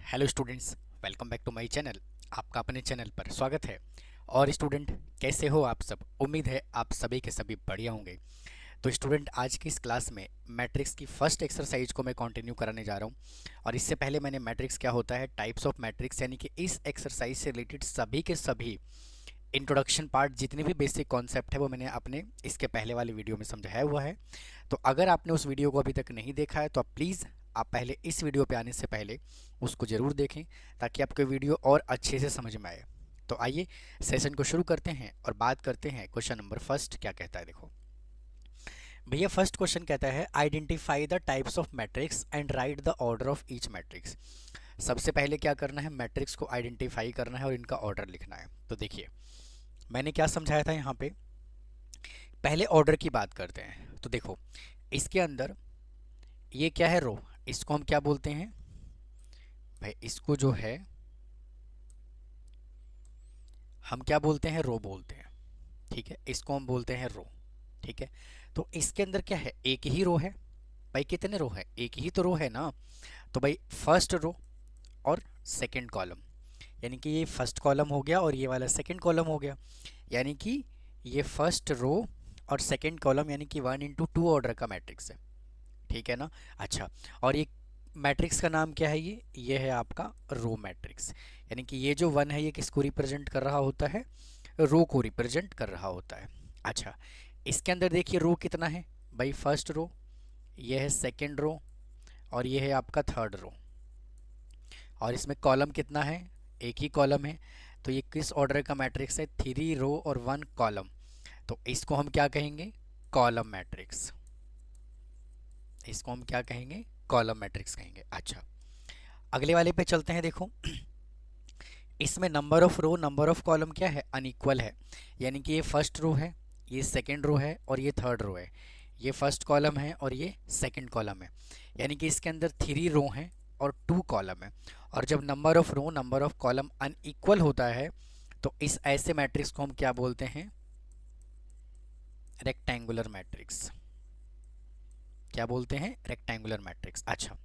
Hello students, welcome back to my channel. आपका अपने channel पर स्वागत है। और स्टूडेंट, कैसे हो आप सब? उम्मीद है आप सभी के सभी बढ़िया होंगे। तो स्टूडेंट, आज की इस क्लास में मैट्रिक्स की फर्स्ट एक्सरसाइज को मैं कंटिन्यू कराने जा रहा हूं। और इससे पहले मैंने मैट्रिक्स क्या होता है, टाइप्स ऑफ मैट्रिक्स, यानी कि इस एक्सरसाइज से रिलेटेड सभी के सभी इंट्रोडक्शन पार्ट, जितने भी बेसिक कॉन्सेप्ट है वो मैंने अपने इसके पहले वाले वीडियो में समझाया हुआ है। तो अगर आपने उस वीडियो को अभी तक नहीं देखा है तो आप प्लीज़ आप पहले इस वीडियो पे आने से पहले उसको ज़रूर देखें, ताकि आपको वीडियो और अच्छे से समझ में आए। तो आइए सेशन को शुरू करते हैं और बात करते हैं क्वेश्चन नंबर फर्स्ट क्या कहता है। देखो भैया, फर्स्ट क्वेश्चन कहता है identify the types of matrix and right the order of each matrix. सबसे पहले क्या करना है, मैट्रिक्स को आइडेंटिफाई करना है और इनका ऑर्डर लिखना है। तो देखिए मैंने क्या समझाया था यहाँ पे, पहले ऑर्डर की बात करते हैं। तो देखो इसके अंदर ये क्या है, रो, इसको हम क्या बोलते हैं भाई, इसको जो है हम क्या बोलते हैं, रो बोलते हैं। ठीक है, इसको हम बोलते हैं रो। ठीक है, तो इसके अंदर क्या है, एक ही रो है भाई। कितने रो है, एक ही तो रो है ना। तो भाई फर्स्ट रो और सेकंड कॉलम, यानी कि ये फर्स्ट कॉलम हो गया और ये वाला सेकंड कॉलम हो गया। यानी कि ये फर्स्ट रो और सेकंड कॉलम, यानी कि 1 into 2 ऑर्डर का मैट्रिक्स है। ठीक है ना। अच्छा, और ये मैट्रिक्स का नाम क्या है, ये है आपका रो मैट्रिक्स। यानी कि ये जो 1 है ये किसको रिप्रेजेंट कर रहा होता है, रो को रिप्रेजेंट कर रहा होता है। अच्छा, इसके अंदर देखिए रो कितना है भाई, फर्स्ट रो, ये है सेकंड रो और ये है आपका थर्ड रो। और इसमें कॉलम कितना है, एक ही कॉलम है। तो ये किस ऑर्डर का मैट्रिक्स है, 3 रो और 1 कॉलम। तो इसको हम क्या कहेंगे, कॉलम मैट्रिक्स। इसको हम क्या कहेंगे, कॉलम मैट्रिक्स कहेंगे। अच्छा, अगले वाले पे चलते हैं। देखो इसमें number of row number of column क्या है, अनइक्वल है। यानी कि ये फर्स्ट रो है, ये सेकंड रो है और ये थर्ड रो है। ये फर्स्ट कॉलम है और ये सेकंड कॉलम है। यानी कि इसके अंदर 3 रो हैं और 2 कॉलम है। और जब number of row number of column unequal होता है तो इस ऐसे मैट्रिक्स को हम क्या बोलते हैं, रेक्टेंगुलर मैट्रिक्स। क्या बोलते हैं, रेक्टेंगुलर मैट्रिक्स। अच्छा,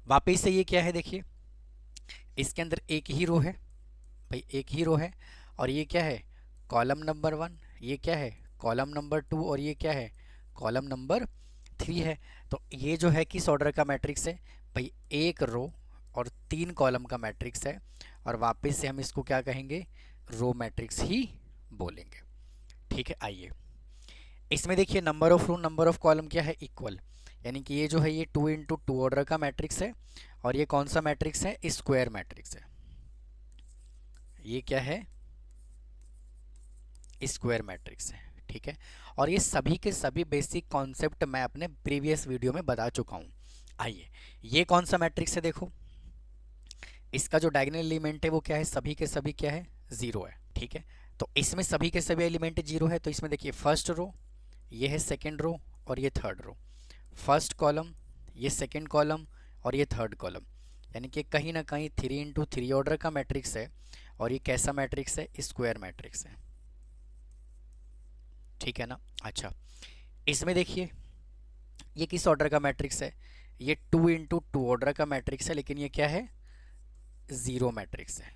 वापिस से ये क्या है, देखिए इसके अंदर एक ही रो है भाई, एक ही रो है। और ये क्या है, कॉलम नंबर 1, ये क्या है, कॉलम नंबर 2 और ये क्या है, कॉलम नंबर 3 है। तो ये जो है किस ऑर्डर का मैट्रिक्स है भाई, एक रो और 3 कॉलम का मैट्रिक्स है। और वापस से हम इसको क्या कहेंगे, रो मैट्रिक्स ही बोलेंगे। ठीक है, आइए इसमें देखिए number of row number of column क्या है, इक्वल। यानी कि ये जो है ये 2 into 2 ऑर्डर का मैट्रिक्स है। और ये कौन सा मैट्रिक्स है, स्क्वायर मैट्रिक्स है। ये क्या है, स्क्वायर मैट्रिक्स है। ठीक है, और ये सभी के सभी बेसिक कॉन्सेप्ट मैं अपने प्रीवियस वीडियो में बता चुका हूँ। आइए, ये कौन सा मैट्रिक्स है, देखो इसका जो डायगोनल एलिमेंट है वो क्या है, सभी के सभी क्या है, जीरो है। ठीक है, तो इसमें सभी के सभी एलिमेंट जीरो है। तो इसमें देखिए फर्स्ट रो, ये है सेकेंड रो और ये थर्ड रो, फर्स्ट कॉलम, ये सेकेंड कॉलम और ये थर्ड कॉलम। यानी कि कहीं ना कहीं 3 into 3 ऑर्डर का मैट्रिक्स है। और ये कैसा मैट्रिक्स है, स्क्वायर मैट्रिक्स है। ठीक है ना। अच्छा, इसमें देखिए ये किस ऑर्डर का मैट्रिक्स है, ये 2 into 2 ऑर्डर का मैट्रिक्स है, लेकिन ये क्या है, जीरो मैट्रिक्स है।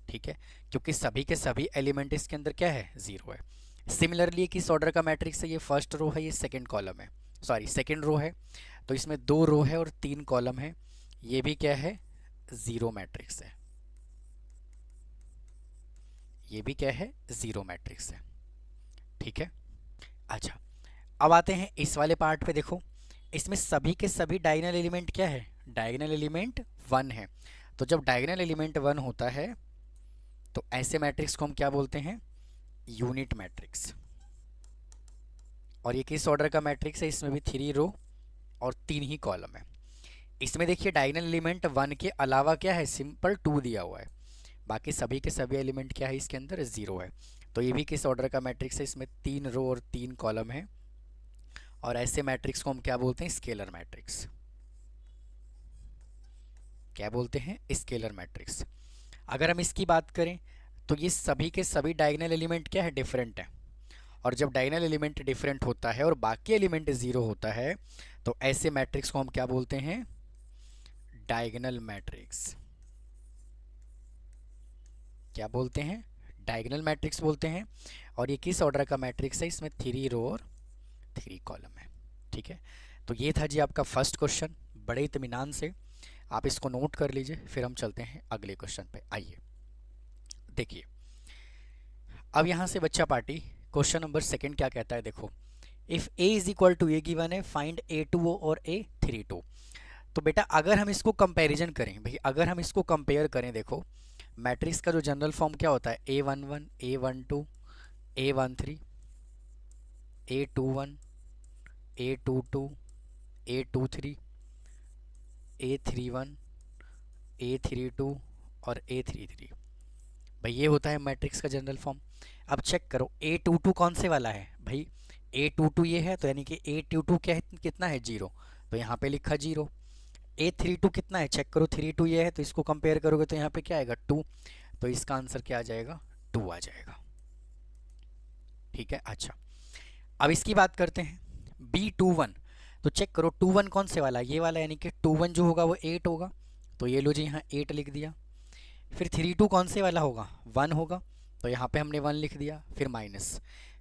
ठीक है, क्योंकि सभी के सभी एलिमेंट इसके अंदर क्या है, जीरो है। सिमिलरली किस ऑर्डर का मैट्रिक्स है, ये फर्स्ट रो है, ये सेकंड कॉलम है, सॉरी सेकंड रो है। तो इसमें 2 रो है और 3 कॉलम है। ये भी क्या है, जीरो मैट्रिक्स है। ये भी क्या है, जीरो मैट्रिक्स है। ठीक है। अच्छा, अब आते हैं इस वाले पार्ट पे। देखो इसमें सभी के सभी डायगोनल एलिमेंट क्या है, डायगोनल एलिमेंट 1 है। तो जब डायगोनल एलिमेंट 1 होता है तो ऐसे मैट्रिक्स को हम क्या बोलते हैं, यूनिट मैट्रिक्स। और ये किस ऑर्डर का मैट्रिक्स है, इसमें भी 3 रो और 3 ही कॉलम है। इसमें देखिए डायगोनल एलिमेंट 1 के अलावा क्या है, सिंपल 2 दिया हुआ है। बाकी सभी के सभी एलिमेंट क्या है, इसके अंदर जीरो है। तो ये भी किस ऑर्डर का मैट्रिक्स है, इसमें 3 रो और 3 कॉलम है। और ऐसे मैट्रिक्स को हम क्या बोलते हैं, स्केलर मैट्रिक्स। क्या बोलते हैं, स्केलर मैट्रिक्स। अगर हम इसकी बात करें तो ये सभी के सभी डायगोनल एलिमेंट क्या है, डिफरेंट है। और जब डायगोनल एलिमेंट डिफरेंट होता है और बाकी एलिमेंट ज़ीरो होता है तो ऐसे मैट्रिक्स को हम क्या बोलते हैं? Diagonal matrix. क्या बोलते हैं? डायगोनल मैट्रिक्स बोलते हैं। और ये किस ऑर्डर का मैट्रिक्स है? इसमें 3 रो और 3 कॉलम है। ठीक है, तो ये था जी आपका फर्स्ट क्वेश्चन। बड़े इत्मीनान से आप इसको नोट कर लीजिए, फिर हम चलते हैं अगले क्वेश्चन पे। आइए देखिए, अब यहाँ से बच्चा पार्टी क्वेश्चन नंबर सेकंड क्या कहता है, देखो। If a is equal to A given है, फाइंड A2 और A32। तो बेटा अगर हम इसको कंपैरिजन करें, भाई अगर हम इसको कंपेयर करें, देखो मैट्रिक्स का जो जनरल फॉर्म क्या होता है? A11, A12, A13, A21, A22, A23, A31, A32 और A33। भाई ये होता है मैट्रिक्स का जनरल फॉर्म। अब चेक करो A22 कौन से वाला है? भाई A22 ये है, तो यानी कि A22 क्या है, कितना है? 0, तो यहाँ पे लिखा 0। A32 कितना है? चेक करो, 32 ये है, तो इसको कंपेयर करोगे तो यहाँ पे क्या आएगा? 2, तो इसका आंसर क्या आ जाएगा? 2 आ जाएगा। ठीक है, अच्छा अब इसकी बात करते हैं B21। तो चेक करो 21 कौन से वाला? ये वाला, यानी कि 21 जो होगा वो 8 होगा, तो ये लो जी यहाँ 8 लिख दिया। फिर 32 कौन से वाला होगा? 1 होगा, तो यहाँ पे हमने 1 लिख दिया, फिर माइनस।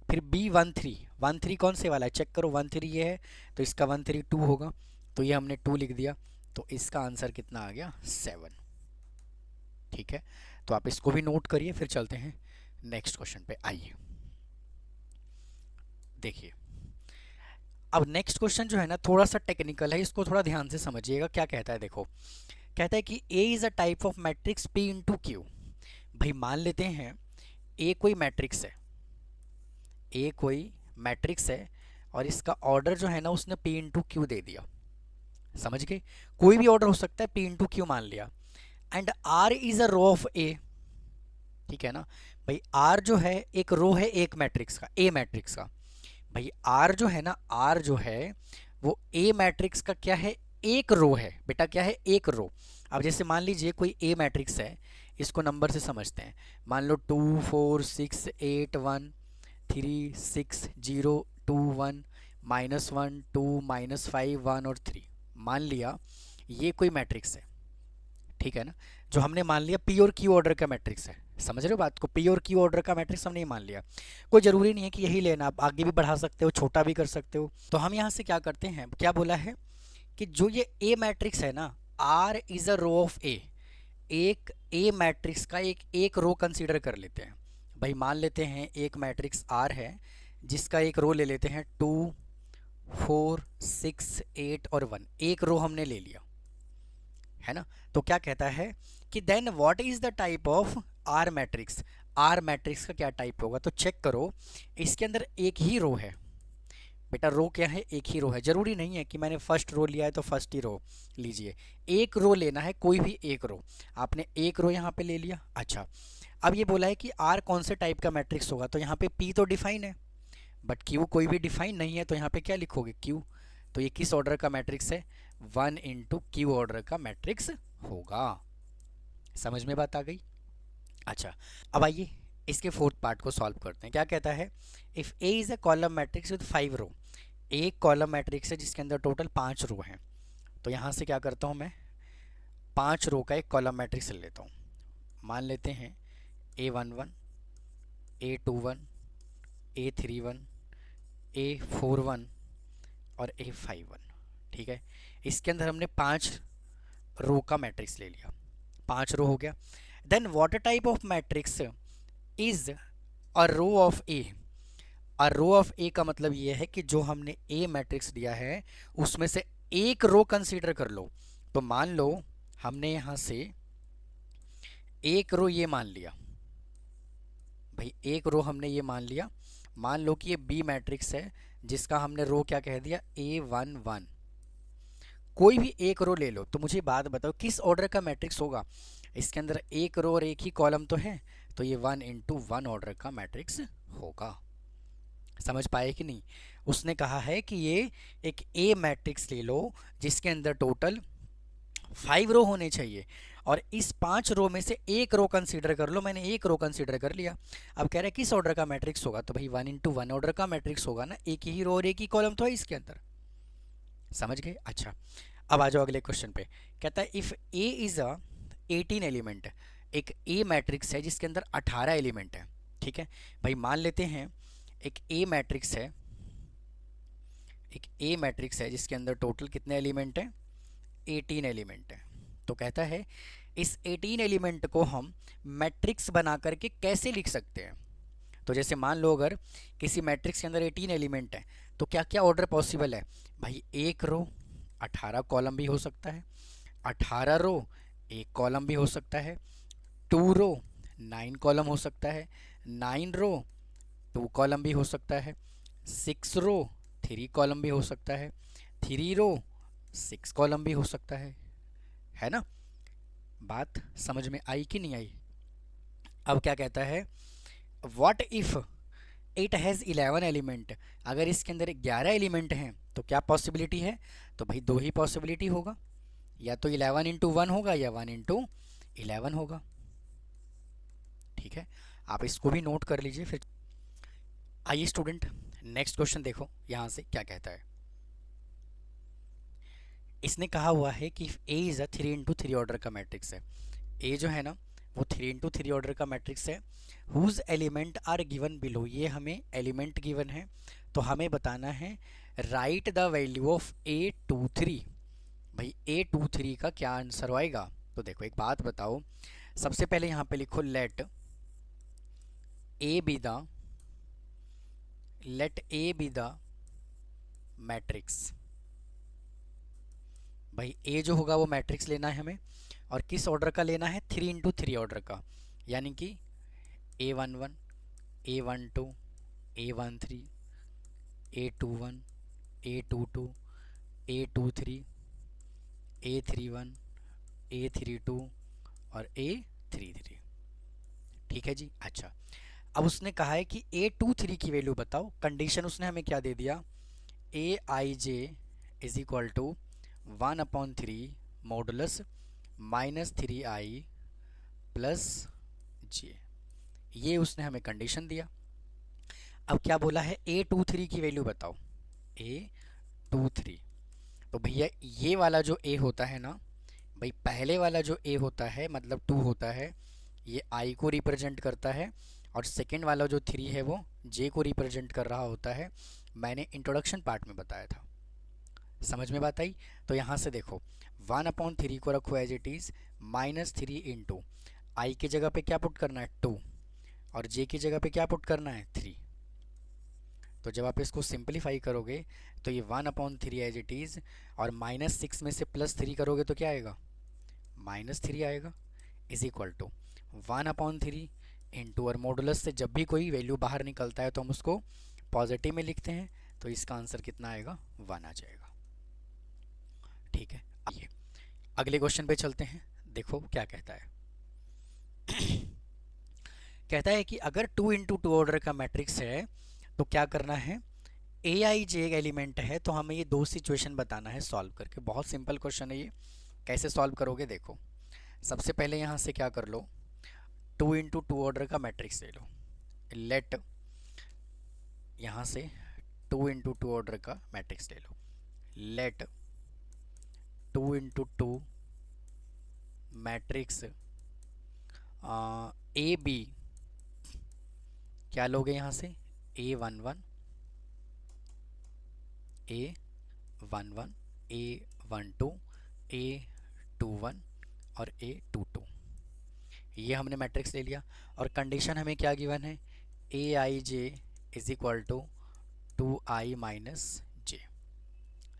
फिर B13 कौन से वाला है? चेक करो 13 ये है, तो इसका 13 2 होगा, तो ये हमने 2 लिख दिया, तो इसका आंसर कितना आ गया? 7। ठीक है, तो आप इसको भी नोट करिए, फिर चलते हैं नेक्स्ट क्वेश्चन पे। आइए देखिए, अब नेक्स्ट क्वेश्चन जो है ना थोड़ा सा टेक्निकल है, इसको थोड़ा ध्यान से समझिएगा। क्या कहता है, देखो कहता है कि A is a type of matrix P into Q. भाई मान लेते हैं A कोई मैट्रिक्स है, A कोई मैट्रिक्स है, और इसका ऑर्डर जो है ना उसने P इंटू क्यू दे दिया। समझ गए? कोई भी ऑर्डर हो सकता है, P इंटू क्यू मान लिया। And R is a row of A। ठीक है ना भाई, R जो है एक रो है एक मैट्रिक्स का, A मैट्रिक्स का। भाई R जो है ना, R जो है वो A मैट्रिक्स का क्या है? एक रो है बेटा। क्या है? एक रो। अब जैसे मान लीजिए कोई A मैट्रिक्स है, इसको नंबर से समझते हैं। मान लो 2 4 6 8 1 3 6 0 2 1 -1 2 -5 1 और 3। मान लिया ये कोई मैट्रिक्स है, ठीक है ना, जो हमने मान लिया पी और क्यू ऑर्डर का मैट्रिक्स है। समझ रहे हो बात को? पी और क्यू ऑर्डर का मैट्रिक्स हमने मान लिया। कोई जरूरी नहीं है कि यही लेना, आप आगे भी बढ़ा सकते हो, छोटा भी कर सकते हो। तो हम यहाँ से क्या करते हैं, क्या बोला है कि जो ये ए मैट्रिक्स है ना, R is a row of A, एक ए मैट्रिक्स का एक रो कंसीडर कर लेते हैं। भाई मान लेते हैं एक मैट्रिक्स आर है, जिसका एक रो ले लेते हैं 2 4 6 8 और 1। एक रो हमने ले लिया, है ना। तो क्या कहता है कि then what is the type of R matrix. R matrix का क्या टाइप होगा? तो चेक करो, इसके अंदर एक ही रो है बेटा। रो क्या है? एक ही रो है। जरूरी नहीं है कि मैंने फर्स्ट रो लिया है तो फर्स्ट ही रो लीजिए, एक रो लेना है, कोई भी एक रो। आपने एक रो यहाँ पे ले लिया। अच्छा, अब ये बोला है कि आर कौन से टाइप का मैट्रिक्स होगा, तो यहाँ पे पी तो डिफाइन है, बट क्यू कोई भी डिफाइन नहीं है, तो यहाँ पे क्या लिखोगे? क्यू। तो ये किस ऑर्डर का मैट्रिक्स है? 1 इंटू क्यू ऑर्डर का मैट्रिक्स होगा। समझ में बात आ गई? अच्छा, अब आइए इसके फोर्थ पार्ट को सॉल्व करते हैं। क्या कहता है? If A is a column matrix with 5 रो। एक कॉलम मैट्रिक्स है जिसके अंदर टोटल 5 रो हैं। तो यहाँ से क्या करता हूँ मैं, 5 रो का एक कॉलम मैट्रिक्स ले लेता हूँ। मान लेते हैं A11, A21, A31, A41 और A51। ठीक है, इसके अंदर हमने 5 रो का मैट्रिक्स ले लिया, 5 रो हो गया। Then what type of matrix is a row of A. A row of A का मतलब ये है कि जो हमने ए मैट्रिक्स दिया है उसमें से एक रो कंसीडर कर लो। तो मान लो हमने यहां से एक रो ये मान लिया, भाई एक रो हमने ये मान लिया। मान लो कि ये बी मैट्रिक्स है जिसका हमने रो क्या कह दिया? A11। कोई भी एक रो ले लो। तो मुझे बात बताओ किस ऑर्डर का मैट्रिक्स होगा? इसके अंदर एक रो और एक ही कॉलम तो है, तो ये 1 इंटू 1 ऑर्डर का मैट्रिक्स होगा। समझ पाए कि नहीं? उसने कहा है कि ये एक ए मैट्रिक्स ले लो जिसके अंदर टोटल 5 रो होने चाहिए, और इस 5 रो में से एक रो कंसीडर कर लो। मैंने एक रो कंसीडर कर लिया। अब कह रहा है किस ऑर्डर का मैट्रिक्स होगा? तो भाई 1 इंटू 1 ऑर्डर का मैट्रिक्स होगा ना, एक ही रो और एक ही कॉलम तो है इसके अंदर। समझ गए? अच्छा, अब आ जाओ अगले क्वेश्चन पे। कहता है if A is a 18 element, एक ए मैट्रिक्स है जिसके अंदर 18 एलिमेंट है। ठीक है भाई, मान लेते हैं एक ए मैट्रिक्स है, एक ए मैट्रिक्स है जिसके अंदर टोटल कितने एलिमेंट हैं? 18 एलिमेंट है। तो कहता है इस 18 एलिमेंट को हम मैट्रिक्स बना करके कैसे लिख सकते हैं? तो जैसे मान लो अगर किसी मैट्रिक्स के अंदर 18 एलिमेंट है तो क्या क्या ऑर्डर पॉसिबल है भाई? एक रो 18 कॉलम भी हो सकता है, 18 रो एक कॉलम भी हो सकता है, 2 रो 9 कॉलम हो सकता है, 9 रो 2 कॉलम भी हो सकता है, 6 रो 3 कॉलम भी हो सकता है, 3 रो 6 कॉलम भी हो सकता है ना? बात समझ में आई कि नहीं आई? अब क्या कहता है, what if it has 11 element, अगर इसके अंदर 11 एलिमेंट हैं तो क्या पॉसिबिलिटी है? तो भाई दो ही पॉसिबिलिटी होगा, या तो 11 इंटू 1 होगा या 1 इंटू 11 होगा। ठीक है, आप इसको भी नोट कर लीजिए फिर। आइए स्टूडेंट, नेक्स्ट क्वेश्चन देखो यहाँ से क्या कहता है। इसने कहा हुआ है कि A is a 3 into 3 order का मैट्रिक्स है। ए जो है ना वो 3 इंटू 3 ऑर्डर का मैट्रिक्स है। Whose element are given below, ये हमें एलिमेंट गिवन है तो हमें बताना है right the value of A23। भाई A23 का क्या आंसर आएगा? तो देखो एक बात बताओ, सबसे पहले यहाँ पे लिखो A B the let A B the matrix. भाई ए जो होगा वो मैट्रिक्स लेना है हमें, और किस ऑर्डर का लेना है? 3 इंटू 3 ऑर्डर का, यानी कि A11, A12, A13, A21, A22, A23, A31, A32 और A33। ठीक है जी। अच्छा, अब उसने कहा है कि A23 की वैल्यू बताओ। कंडीशन उसने हमें क्या दे दिया? AIJ is equal to 1/3 modulus -3I plus j, ये उसने हमें कंडीशन दिया। अब क्या बोला है? A23 की वैल्यू बताओ। A23, तो भैया ये वाला जो A होता है ना, भाई पहले वाला जो A होता है मतलब 2 होता है, ये I को रिप्रेजेंट करता है, और सेकेंड वाला जो 3 है वो J को रिप्रेजेंट कर रहा होता है। मैंने इंट्रोडक्शन पार्ट में बताया था, समझ में बात आई? तो यहाँ से देखो 1/3 को रखो एज इट इज़, -3 इंटू आई की जगह पे क्या पुट करना है? 2, और जे की जगह पे क्या पुट करना है? 3। तो जब आप इसको सिंपलीफाई करोगे तो ये 1/3 एज इट इज़, और -6 में से +3 करोगे तो क्या आएगा? -3 आएगा, इज इक्वल टू 1/3 इंटू, और मॉडुलस से जब भी कोई वैल्यू बाहर निकलता है तो हम उसको पॉजिटिव में लिखते हैं, तो इसका आंसर कितना आएगा? 1 आ जाएगा। ठीक है, आइए अगले क्वेश्चन पे चलते हैं। देखो क्या कहता है। कहता है कि अगर 2 इंटू 2 ऑर्डर का मैट्रिक्स है तो क्या करना है? ए आई जे एलिमेंट है तो हमें ये दो सिचुएशन बताना है सॉल्व करके। बहुत सिंपल क्वेश्चन है ये, कैसे सॉल्व करोगे देखो। सबसे पहले यहाँ से क्या कर लो, 2 इंटू 2 ऑर्डर का मैट्रिक्स ले लो। लेट, यहाँ से 2 इंटू 2 ऑर्डर का मैट्रिक्स ले लो। Let 2 into 2 matrix A B, क्या लोगे यहाँ से? A11, A11, A12, A21 और A22, ये हमने मैट्रिक्स ले लिया। और कंडीशन हमें क्या गिवन है? AIJ is equal to 2I minus j.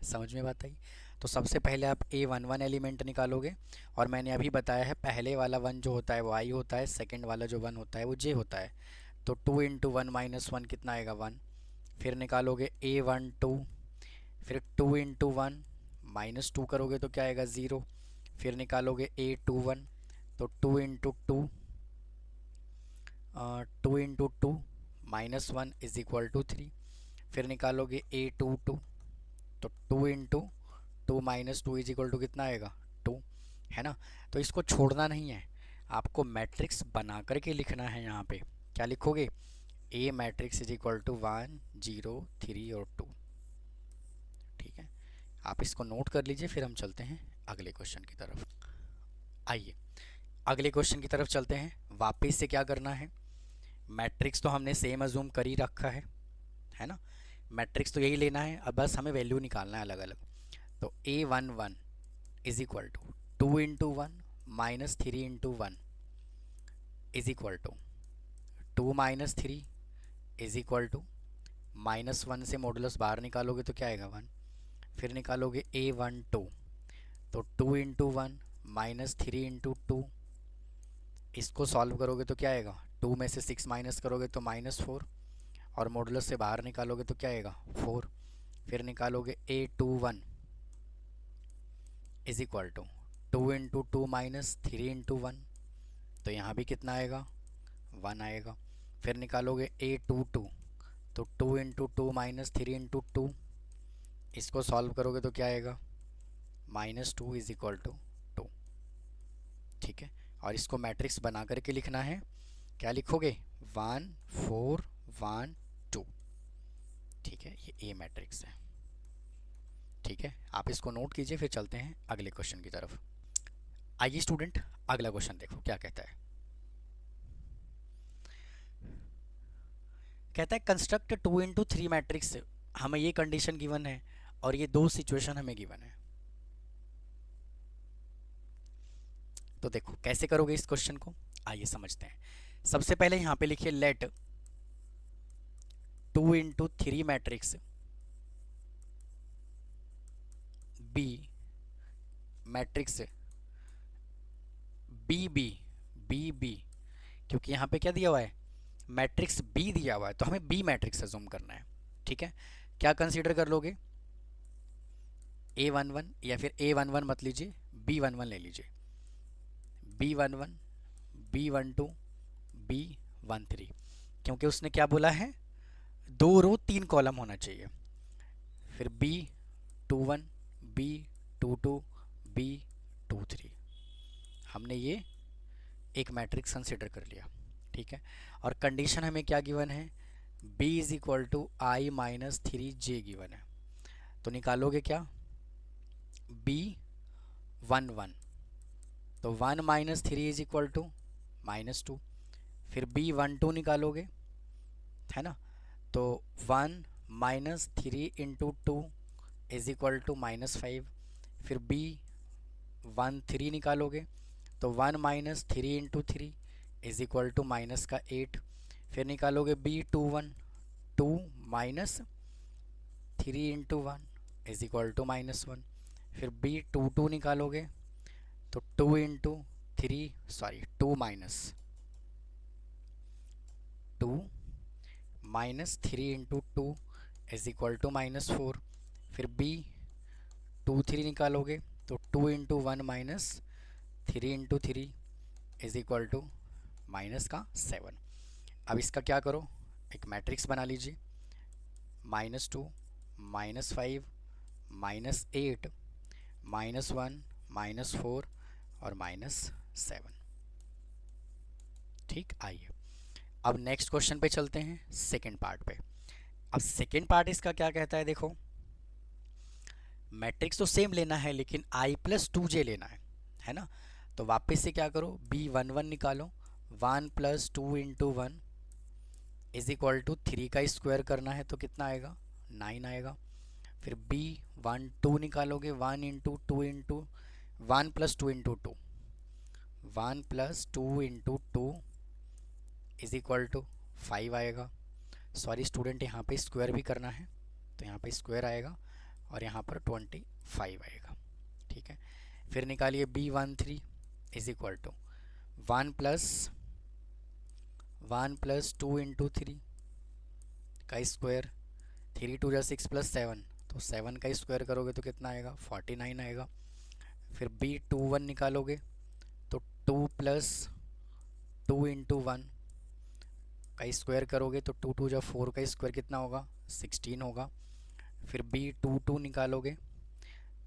समझ में बात आई? तो सबसे पहले आप A11 एलिमेंट निकालोगे, और मैंने अभी बताया है पहले वाला 1 जो होता है वो I होता है, सेकेंड वाला जो 1 होता है वो J होता है। तो 2 इंटू 1 माइनस 1 कितना आएगा? 1। फिर निकालोगे A12, फिर 2 इंटू 1 -2 करोगे तो क्या आएगा? 0। फिर निकालोगे A21, तो 2 इंटू 2, 2 -1 इज इक्वल टू 3। फिर निकालोगे A22, तो 2 इंटू 2 -2 इज इक्वल टू कितना आएगा? 2, है ना? तो इसको छोड़ना नहीं है, आपको मैट्रिक्स बना करके लिखना है। यहाँ पे क्या लिखोगे? ए मैट्रिक्स इज इक्वल टू 1 0 3 और 2। ठीक है, आप इसको नोट कर लीजिए, फिर हम चलते हैं अगले क्वेश्चन की तरफ। आइए अगले क्वेश्चन की तरफ चलते हैं। वापस से क्या करना है, मैट्रिक्स तो हमने सेम अज्यूम कर ही रखा है ना। मैट्रिक्स तो यही लेना है, अब बस हमें वैल्यू निकालना है अलग अलग। तो A11 is equal to 2 × 1 minus 3 × 1 is equal to 2 - 3 is equal to -1 से मॉडुलस बाहर निकालोगे तो क्या आएगा 1, फिर निकालोगे A12 तो 2 × 1 माइनस 3 × 2, इसको सॉल्व करोगे तो क्या आएगा, 2 में से 6 माइनस करोगे तो -4, और मॉडुलस से बाहर निकालोगे तो क्या आएगा 4, फिर निकालोगे A21 is equal to 2 × 2 minus 3 × 1, तो यहाँ भी कितना आएगा 1 आएगा। फिर निकालोगे A22 तो 2 × 2 माइनस 3 × 2, इसको सॉल्व करोगे तो क्या आएगा -2 इज इक्वल टू 2। ठीक है, और इसको मैट्रिक्स बना करके लिखना है, क्या लिखोगे 1 4 1 2। ठीक है, ये ए मैट्रिक्स है। ठीक है, आप इसको नोट कीजिए, फिर चलते हैं अगले क्वेश्चन की तरफ। आइए स्टूडेंट, अगला क्वेश्चन देखो क्या कहता है। कहता है कंस्ट्रक्ट 2 × 3 मैट्रिक्स। हमें ये कंडीशन गिवन है और ये दो सिचुएशन हमें गिवन है। तो देखो कैसे करोगे इस क्वेश्चन को, आइए समझते हैं। सबसे पहले यहाँ पे लिखिए let 2 × 3 matrix B matrix B, क्योंकि यहाँ पे क्या दिया हुआ है, मैट्रिक्स बी दिया हुआ है, तो हमें बी मैट्रिक्स अज्यूम करना है। ठीक है, क्या कंसीडर कर लोगे, A11 या फिर A11 मत लीजिए, B11 ले लीजिए, B11 B12 B13, क्योंकि उसने क्या बोला है 2 रो 3 कॉलम होना चाहिए। फिर B21 B22 B23, हमने ये एक मैट्रिक्स कंसिडर कर लिया। ठीक है, और कंडीशन हमें क्या गिवन है, B is equal to I - 3J given है। तो निकालोगे क्या B11, तो 1 - 3 इज इक्वल टू -2, फिर B12 निकालोगे, है ना, तो 1 - 3 × 2 इज इक्वल टू -5, फिर B13 निकालोगे तो 1 - 3 × 3 इज इक्वल टू -8, फिर निकालोगे B21 2 - 3 × 1 इज इक्वल टू -1, फिर B22 निकालोगे तो 2 × 3 सॉरी 2 - 3 × 2 इज इक्वल टू -4, फिर B23 निकालोगे तो 2 × 1 - 3 × 3 इज इक्वल टू -7। अब इसका क्या करो, एक मैट्रिक्स बना लीजिए, -2 -5 -8 -1 -4 और -7। ठीक, आइए अब नेक्स्ट क्वेश्चन पे चलते हैं, सेकेंड पार्ट पे। अब सेकेंड पार्ट इसका क्या कहता है, देखो मैट्रिक्स तो सेम लेना है लेकिन I + 2J लेना है ना। तो वापस से क्या करो, B11 निकालो, 1 + 2 × 1 इज इक्वल टू 3 का स्क्वायर करना है तो कितना आएगा 9 आएगा। फिर B12 निकालोगे, 1 × 2 × 1 + 2 × 2 1 + 2 × 2 इज इक्वल टू 5 आएगा। सॉरी स्टूडेंट, यहाँ पे स्क्वायर भी करना है, तो यहाँ पे स्क्वायर आएगा और यहाँ पर 25 आएगा। ठीक है, फिर निकालिए B13 इज इक्वल टू 1 + 2 × 3 का स्क्वायर, 3 × 2 = 6 + 7, तो 7 का स्क्वायर करोगे तो कितना आएगा 49 आएगा। फिर B21 निकालोगे तो 2 + 2 × 1 का स्क्वायर करोगे तो 2 × 2 = 4 का स्क्वायर कितना होगा 16 होगा। फिर B22 निकालोगे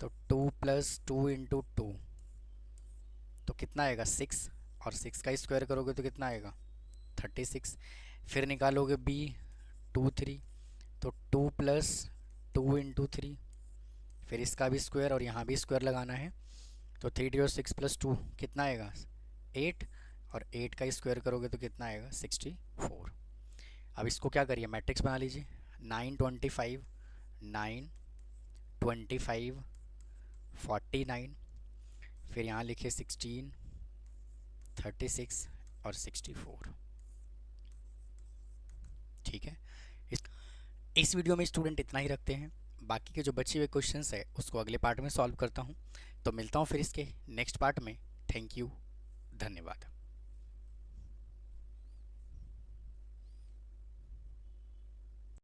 तो 2 + 2 × 2 तो कितना आएगा 6, और 6 का स्क्वायर करोगे तो कितना आएगा 36। फिर निकालोगे B23 तो 2 + 2 × 3, फिर इसका भी स्क्वायर और यहाँ भी स्क्वायर लगाना है। तो 3 और 6 + 2 कितना आएगा 8, और 8 का स्क्वायर करोगे तो कितना आएगा 64। अब इसको क्या करिए, मैट्रिक्स बना लीजिए। 9 25, 9 25, 49, फिर यहाँ लिखिए 16, 36 और 64। ठीक है। इस इस वीडियो में स्टूडेंट इतना ही रखते हैं। बाकी के जो बचे हुए क्वेश्चंस है उसको अगले पार्ट में सॉल्व करता हूँ। तो मिलता हूँ फिर इसके नेक्स्ट पार्ट में। थैंक यू, धन्यवाद।